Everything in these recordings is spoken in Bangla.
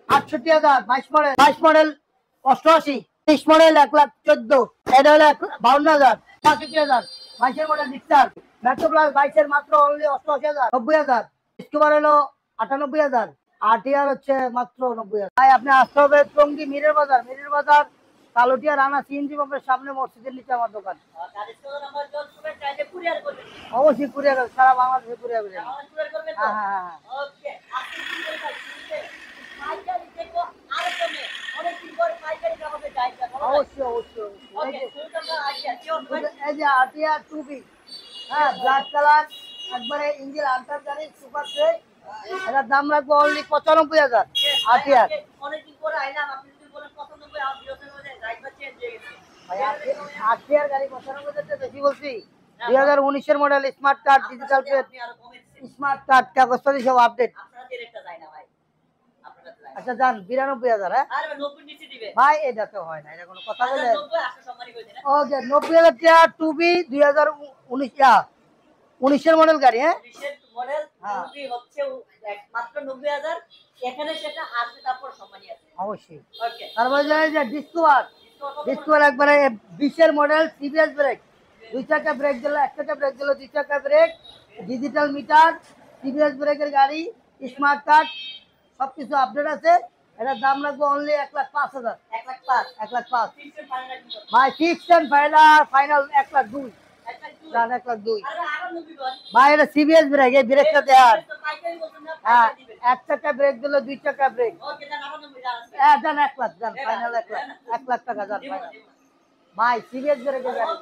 68,000 22 মডেল 88, 30 মডেল 1,14,000, এটা হলো 52,000, 65,000 22 মডেল জিক্সার মেট্রো প্লাস 22 মাত্র অনলি 88,000 90,000, স্কুবার হলো 98,000, আরটিআর হচ্ছে মাত্র 90,000। ভাই আপনি আসতে হবে টঙ্গী মিরের বাজার কালোটিয়া রানা সিএনজি পাম্পের সামনে মসজিদের নিচে আমার দোকান। অবশ্যই কুরিয়ার সারা বাংলাদেশে কুরিয়ার করবেন। হ্যাঁ হ্যাঁ হ্যাঁ অবশ্যই অবশ্যই। এই যে আরটিআর 2B, হ্যাঁ ব্ল্যাক কালার একবারে ইঞ্জিন আনটার গাড়ি সুপার ফ্রেশ, এটার দাম রাখবো অনলি 95,000 আরটিআর। অনেকদিন পরে আইলাম, আপনি যদি বলেন 95 আর বিরোধের মধ্যে ড্রাইভার চেঞ্জ হয়ে গেছে ভাই। আরটিআর গাড়ি 95,000 বেশি বলছি। 2019 এর model, smart card, digital plate, smart card, কাগজপত্র সব আপডেট। আপনাদের একটা যায় না ভাই, আচ্ছা যান 92,000। হ্যাঁ আরে 90 নিচে দিবে ভাই, এটা তো হয় না, এটা কোনো কথা বলে 90 800 সম্মানী কই দেন। ওকে 90,000 টাকা 2B 2019 এর মডেল গাড়ি। হ্যাঁ 19 এর মডেল 2B হচ্ছে মাত্র 90,000, এখানে সেটা আসবে তারপর সম্মানী আছে অবশ্যই। ওকে তারপরে যে ডিসকভার একবারে 20 এর মডেল, সিবিএস ব্রেক, দুই চাকা ব্রেক দিল, এক চাকা ব্রেক দিল, দুই চাকা ব্রেক, ডিজিটাল মিটার, সিবিএস ব্রেকের গাড়ি, স্মার্ট কার্ড সবকিছু আপডেট আছে। এটার দাম রাখবো অনলি 1,05,000। 1,05,000 ভাই ফিক্সড এন্ড ফাইনাল 1,02,000 জান 1,02,000 ভাই। এটা সিবিএস ব্রেক, এই ব্রেকটা দেয়ার। হ্যাঁ এক চাকা ব্রেক দিল, দুই চাকা ব্রেক। হ্যাঁ জান 1,00,000 জান ফাইনাল 1,00,000 টাকা জান ফাইনাল ভাই। সিবিএস ব্রেকের গাড়ি,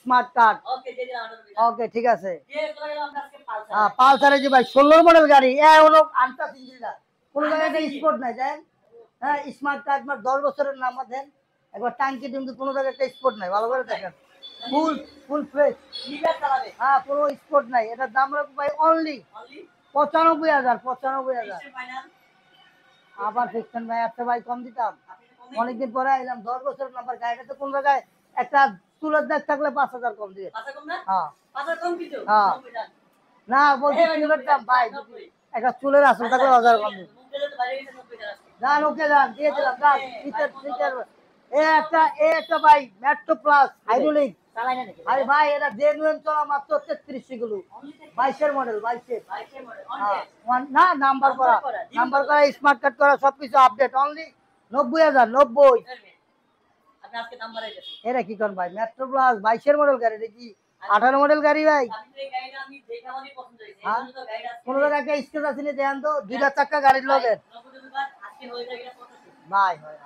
স্মার্ট কার্ড। ওকে ঠিক আছে। হ্যাঁ পালসার যে ভাই 16 মডেল গাড়ি, হলো আনটাচ ইঞ্জিনটা, কোনো জায়গায় স্পোর্ট নাই জানেন। হ্যাঁ স্মার্ট কার্ড মার 10 বছরের নাম্বার দেন, একবার টাঙ্কি টুঙ্কি কোনো জায়গায় একটা স্পোর্ট নাই, ভালো করে দেখেন, ফুল ফ্রেশ। হ্যাঁ কোনো স্পোর্ট নাই। এটার দাম রাখবো ভাই অনলি 95,000। 95,000 আবার ফিক্সন ভাই, আচ্ছা ভাই কম দিতাম, অনেকদিন পরে আইলাম, 10 বছরের নাম্বার গাড়িটা তো কোন জায়গায় একটা চুলের দাগ থাকলে 5,000 কম দিয়ে। হ্যাঁ হ্যাঁ না বলছি চুলের দাম ভাই, একটা চুলের আসল থাকলে 1,000 কম দিয়ে যান। ওকে যান দিয়ে দিলাম যান। একটা ভাই মেট্রো প্লাস হাইড্রোলিক আরে ভাই, এটা জেনুইন চলা মাত্র 33 গুলো, 22 এর মডেল, 22 না নাম্বার করা স্মার্ট কার্ড করা সবকিছু আপডেট, অনলি 90,000। 90 আপনি আজকে নাম্বার আই গেছে। এটা কি কোন ভাই মেট্রো প্লাস 22 এর মডেল গাড়ি, এটা কি 18 মডেল গাড়ি ভাই? আপনি এই গাড়িটা আমি দেখে আমারই পছন্দ হইছে, এই জন্য তো গাড়িটা কোন জায়গায় স্কেচ আছে নি দেন তো, দুইটা চাকা গাড়ির লগের আজকে হয়ে যায় এটা 85 ভাই। হয়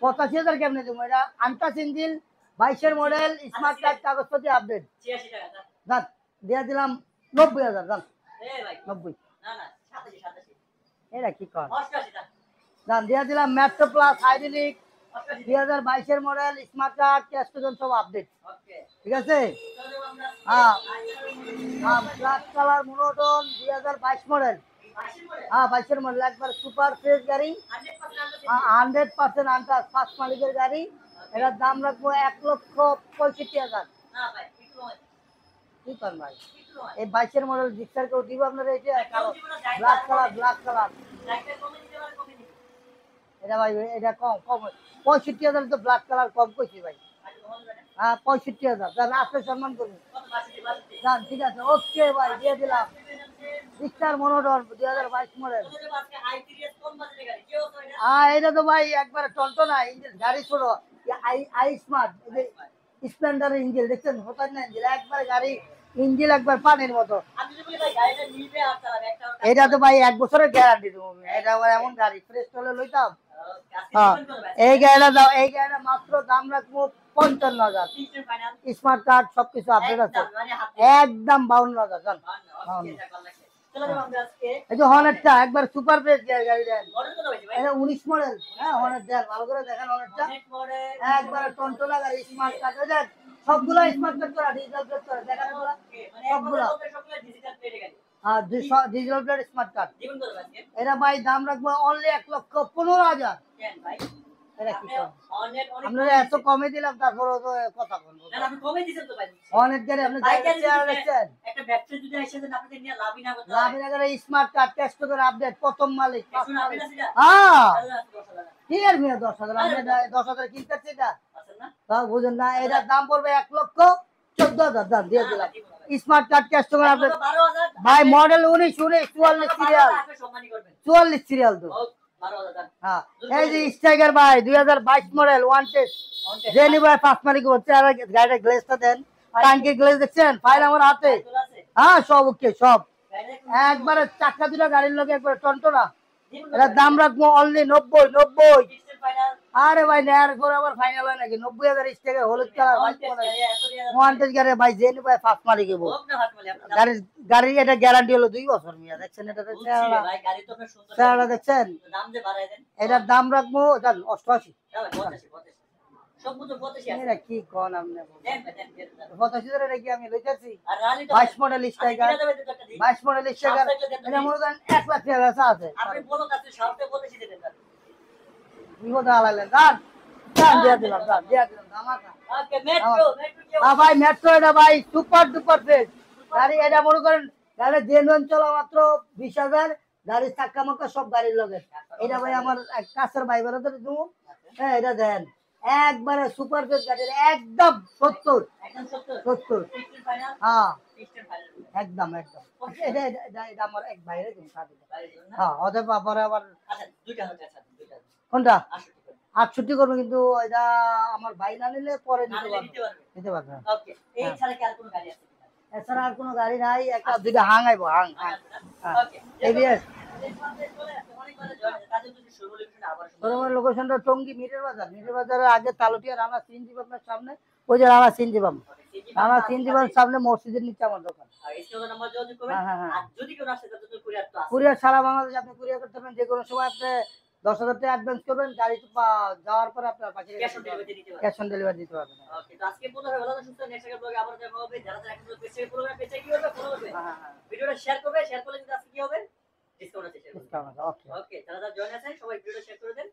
85,000 কেমনে দেবো? এটা আনটাচ ইঞ্জিন, 22 এর মডেল, স্মার্ট কার্ড, কাগজপত্র আপডেট। 86 টাকা দাম দিয়া দিলাম 90,000 দাম। এ ভাই 90 না না 87 এটা কি কর 88 দাম দিয়া দিলাম। মেট্রো প্লাস হাইড্রোলিক 2022 এর model, smart card, cash token সব আপডেট। ওকে ঠিক আছে। হ্যাঁ হ্যাঁ ব্ল্যাক কালার মনোটন 2022 মডেল। হ্যাঁ 22 এর মডেল, একবার সুপার ফ্রেশ গাড়ি, 100% আনটাচ, ফার্স্ট মালিকের গাড়ি। এটার দাম রাখবো 1,65,000। না ভাই কি কর ভাই, এই 22 এর মডেল জিক্সার কেউ দিব আপনারা? এটা কালো ব্ল্যাক কালার এটা ভাই, এটা কম 65,000 তো ব্ল্যাক কালার কম কইছি ভাই। হ্যাঁ 65,000 তাহলে আপনি সম্মান করুন যান। ঠিক আছে ওকে ভাই দিয়ে দিলাম। Gixxer monotone 2022 model. হ্যাঁ এটা তো ভাই একবারে টনটনা ইঞ্জিন, গাড়ি ছোট, আই স্মার্ট, স্প্লেন্ডারের ইঞ্জিন দেখছেন, হতার না ইঞ্জিন, একবারে গাড়ি ইঞ্জিন একবার পানির মতো। এটা তো ভাই 1 বছরের গ্যারান্টি দেবো, এটা এমন গাড়ি ফ্রেশ হলে লইতাম। হ্যাঁ এই গাড়িটা দাও, এই গাড়িটা মাত্র দাম রাখবো 55,000। স্মার্ট কার্ড সবকিছু আপডেট আছে, একদম 52,000 জান। এই যে হর্নেটটা একবার সুপার ফ্রেশ গাড়ি দেন, এটা 19 মডেল। হ্যাঁ হর্নেট দেন, ভালো করে দেখেন হর্নেটটা, একবার টনটনা গাড়ি, স্মার্ট কার্ড দেন, সবগুলো স্মার্ট কার্ড করা, ডিজিটাল প্লেট করা, দেখেন সবগুলো হ্যাঁ ডিজিটাল প্লেট স্মার্ট কার্ড। এটা ভাই দাম রাখবো অনলি 1,15,000। এটা কি কম? আপনারা এত কমে দিলাম তারপরে তো কথা বলবো না আপনি কমে দিবেন তো ভাই অনেক গাড়ি আপনি গাড়ি চেয়ার দেখছেন একটা ব্যাটারি যদি এসে দেন আপনাদের নিয়ে লাভই না করতে লাভের আগে স্মার্ট কার্ড টেস্ট করে আপডেট প্রথম মালিক শুনুন আপনি না সেটা হ্যাঁ 10,000 কি আর মিয়া 10,000 আপনি 10,000 কিনতে এটা আছেন না তাও বুঝেন না এটার দাম পড়বে 1,14,000 দাম দিয়ে দিলাম স্মার্ট কার্ড টেস্ট করে আপডেট 12,000 ভাই মডেল 19 44 সিরিয়াল আপনি সম্মানই করবেন 44 সিরিয়াল তো 12,000 হ্যাঁ এই যে স্ট্রাইকার ভাই 2022 মডেল ওয়ান টেস্ট জেনি ভাই পাঁচ মালিক হচ্ছে আর গাড়ির গ্লেজটা দেন ট্যাঙ্কের গ্লেজ দেখছেন ফাইল আমার হাতে হ্যাঁ সব ওকে সব একবারে চাকা দুটো গাড়ির লোক একবারে টনটনা এটা দাম রাখবো অনলি 90 আরে ভাই নেয়ার পরে আবার ফাইনাল হয় নাকি 90,000 স্ট্রাইকার হলুদ কালার ওয়ান টেস্ট গাড়ি ভাই জেনি ভাই পাঁচ মালিক হবো গাড়ির এটা গ্যারান্টি হলো 2 বছর মিয়া দেখছেন এটা চেহারা দেখছেন এটার দাম রাখবো 88 এটা কি কোন আপনি 85 ধরে নাকি আমি লইতাছি 22 মডেল স্ট্রাইকার 22 মডেল স্ট্রাইকার এটা মনে করেন 1 লাখ টাকা বেচা আছে আপনি বলো কাছে সাথে বলে দিতে দেন কি কথা আলাইলেন দান দান দিয়া দিলাম ধামাকা ওকে মেট্রো ভাই মেট্রো এটা ভাই সুপার ডুপার ফ্রেশ গাড়ি এটা মনে করেন গাড়ি জেনুইন চলা মাত্র 20,000 গাড়ির চাক্কা মাক্কা সব গাড়ির লগে এটা ভাই আমার এক কাছের ভাই বেরোতে দেবো হ্যাঁ এটা দেন একবারে সুপার ফ্রেশ গাড়ি একদম 70 হ্যাঁ একদম এটা আমার এক ভাইরে দিন হ্যাঁ ওদের বাবারে আবার কোনটা 68 করবো কিন্তু এটা আমার ভাই না নিলে পরে নিতে পারবে এছাড়া আর কোনো গাড়ি নাই একটা দুইটা হাং আইবো হাং এবিএস লোকেশনটা টঙ্গী মিরের বাজারের আগে তালুটিয়া রানা সিএনজি পাম্পের সামনে ওই যে Rana CNG pump Rana CNG পাম্পের সামনে মসজিদের নিচে আমার দোকান কুরিয়ার সারা বাংলাদেশ আপনি কুরিয়ার করতে পারেন যে কোনো সময় আপনি 10,000 টাকা অ্যাডভান্স করবেন গাড়ি যাওয়ার পরে আপনার পাশে ক্যাশ অন ডেলিভারি দিতে পারবেন ওকে তো আজকে পুরো ভালো সুস্থ নেক্সট ব্লগে আবার দেখা হবে যারা এখন পেছে প্রোগ্রাম পেছে কি হবে ফলো করবে ভিডিওটা শেয়ার করবে শেয়ার করলে কিন্তু আজকে কি হবে ডিসকাউন্ট আছে ওকে ওকে যারা জয়েন আছেন সবাই ভিডিওটা শেয়ার করে দেন